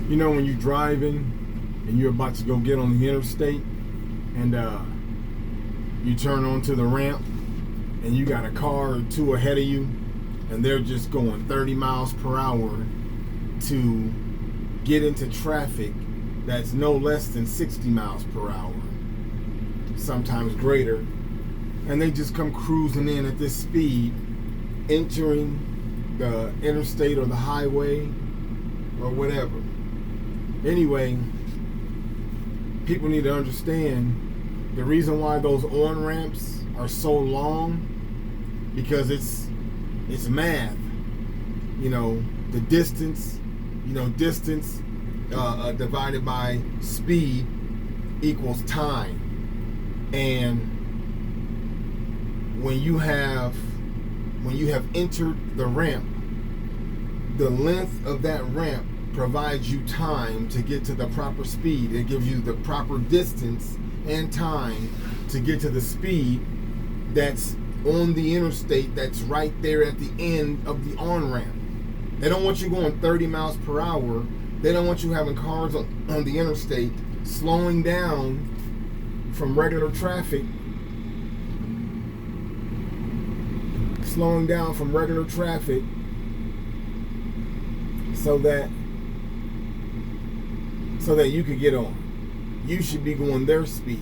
You know when you're driving and you're about to go get on the interstate and you turn onto the ramp and you got a car or two ahead of you and they're just going 30 miles per hour to get into traffic that's no less than 60 miles per hour, sometimes greater, and they just come cruising in at this speed, entering the interstate or the highway or whatever. Anyway, people need to understand the reason why those on-ramps are so long, because it's math. You know, the distance, distance divided by speed equals time. And when you have entered the ramp, the length of that ramp provides you time to get to the proper speed. It gives you the proper distance and time to get to the speed that's on the interstate, that's right there at the end of the on-ramp. They don't want you going 30 miles per hour. They don't want you having cars on the interstate slowing down from regular traffic, so that you could get on. You should be going their speed.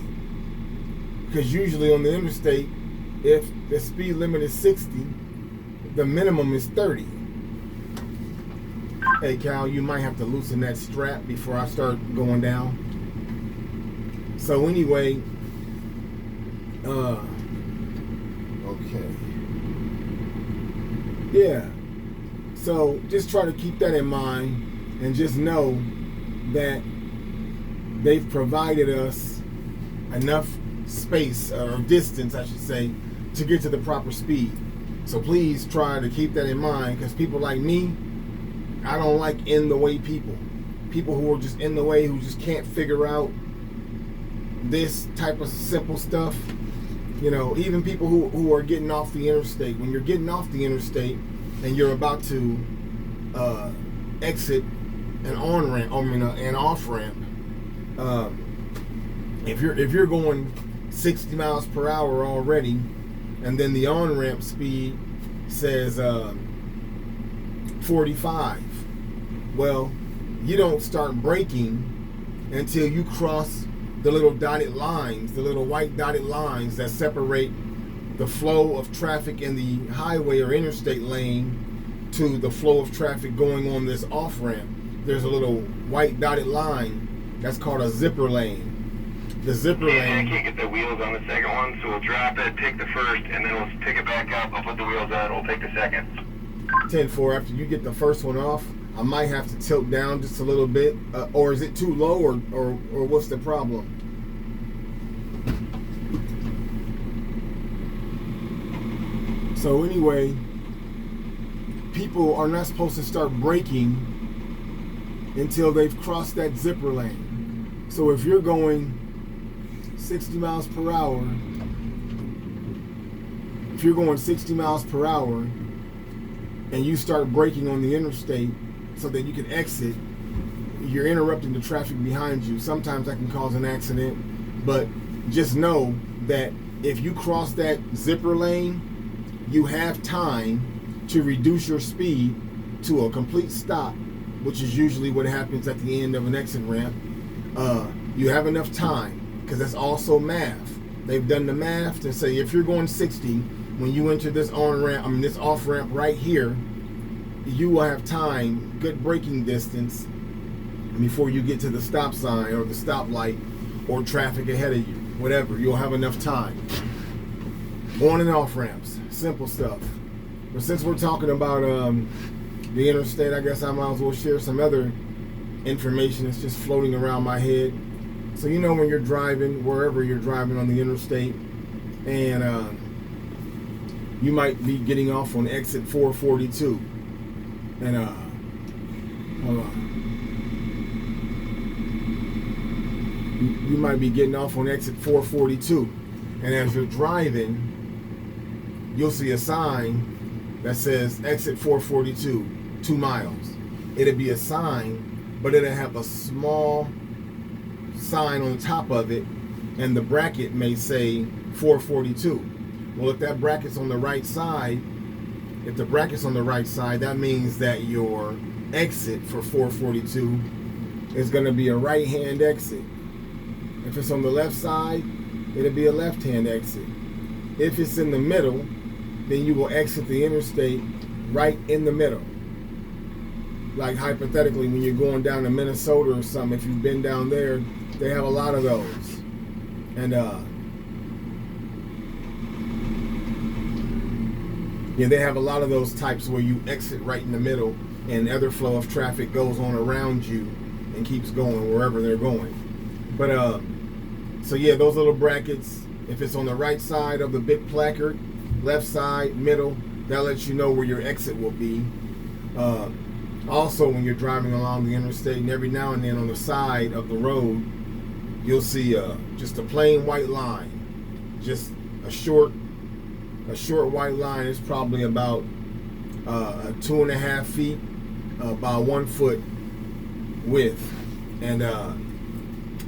Because usually on the interstate, if the speed limit is 60, the minimum is 30. Hey Cal, you might have to loosen that strap before I start going down. So anyway, okay. Yeah. So just try to keep that in mind and just know that they've provided us enough space or distance, I should say, to get to the proper speed. So please try to keep that in mind, because people like me, I don't like in the way people who are just in the way, who just can't figure out this type of simple stuff. Even people who are getting off the interstate. When you're getting off the interstate and you're about to exit an on-ramp, an off-ramp, if you're going 60 miles per hour already, and then the on-ramp speed says 45, well, you don't start braking until you cross the little dotted lines, the little white dotted lines that separate the flow of traffic in the highway or interstate lane to the flow of traffic going on this off-ramp. There's a little white dotted line that's called a zipper lane. The zipper lane. I can't get the wheels on the second one, so we'll drop it, take the first, and then we'll pick it back up. I'll put the wheels on, we'll take the second. 10-4, after you get the first one off, I might have to tilt down just a little bit. Or is it too low, or what's the problem? So anyway, people are not supposed to start braking until they've crossed that zipper lane. So if you're going 60 miles per hour, and you start braking on the interstate so that you can exit, you're interrupting the traffic behind you. Sometimes that can cause an accident, but just know that if you cross that zipper lane, you have time to reduce your speed to a complete stop, which is usually what happens at the end of an exit ramp. You have enough time, because that's also math. They've done the math to say if you're going 60, when you enter this this off ramp right here, you will have time, good braking distance, before you get to the stop sign or the stoplight or traffic ahead of you. Whatever, you'll have enough time. On and off ramps, simple stuff. But since we're talking about the interstate, I guess I might as well share some other information that's just floating around my head. So when you're driving, wherever you're driving on the interstate, and you might be getting off on exit 442, and hold on, you might be getting off on exit 442, and as you're driving, you'll see a sign that says exit 442, 2 miles. It'll be a sign but it'll have a small sign on top of it, and the bracket may say 442. Well, if that bracket's on the right side, that means that your exit for 442 is going to be a right-hand exit. If it's on the left side, it'll be a left-hand exit. If it's in the middle, then you will exit the interstate right in the middle. Like hypothetically, when you're going down to Minnesota or something, if you've been down there, they have a lot of those. And yeah, they have a lot of those types where you exit right in the middle and other flow of traffic goes on around you and keeps going wherever they're going. But so yeah, those little brackets, if it's on the right side of the big placard, left side, middle, that lets you know where your exit will be. Also, when you're driving along the interstate, and every now and then on the side of the road, you'll see just a plain white line, just a short white line. Is probably about 2.5 feet by 1 foot width, and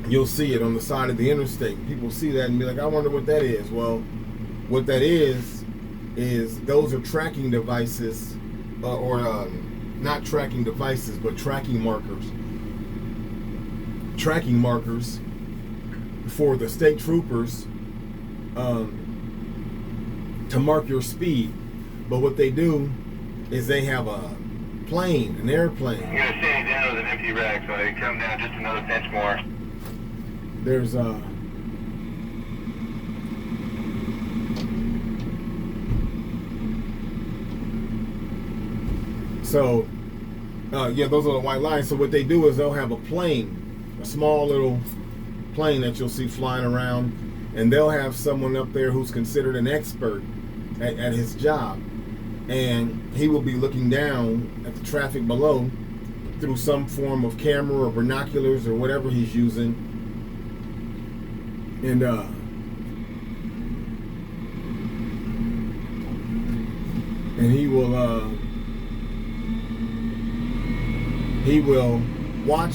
you'll see it on the side of the interstate. People see that and be like, I wonder what that is. Well, what that is those are tracking devices, or not tracking devices, but tracking markers. Tracking markers for the state troopers to mark your speed. But what they do is they have a plane, an airplane. I'm going to stay down with an empty rack, so I come down just another inch more. There's so yeah, those are the white lines. So what they do is they'll have a plane, a small little plane that you'll see flying around, and they'll have someone up there who's considered an expert at his job, and he will be looking down at the traffic below through some form of camera or binoculars or whatever he's using, and he will watch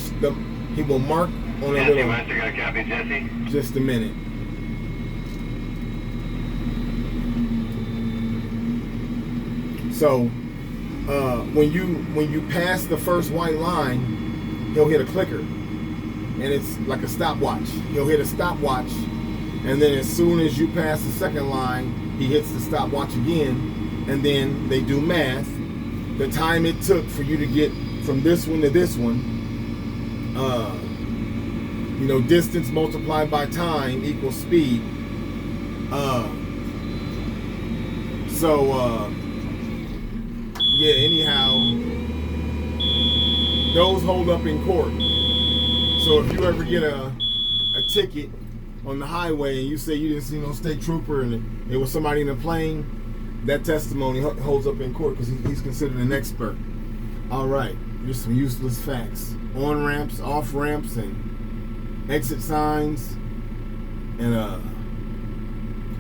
he will mark on a little. Jesse, got a copy, Jesse? Just a minute. So when you pass the first white line, he'll hit a clicker, and it's like a stopwatch. He'll hit a stopwatch, and then as soon as you pass the second line, he hits the stopwatch again, and then they do math. The time it took for you to get from this one to this one, distance multiplied by time equals speed. Yeah, anyhow, those hold up in court. So if you ever get a ticket on the highway and you say you didn't see no state trooper and it was somebody in a plane, that testimony holds up in court because he's considered an expert. All right, just some useless facts. On ramps, off ramps, and exit signs, and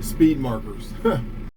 speed markers.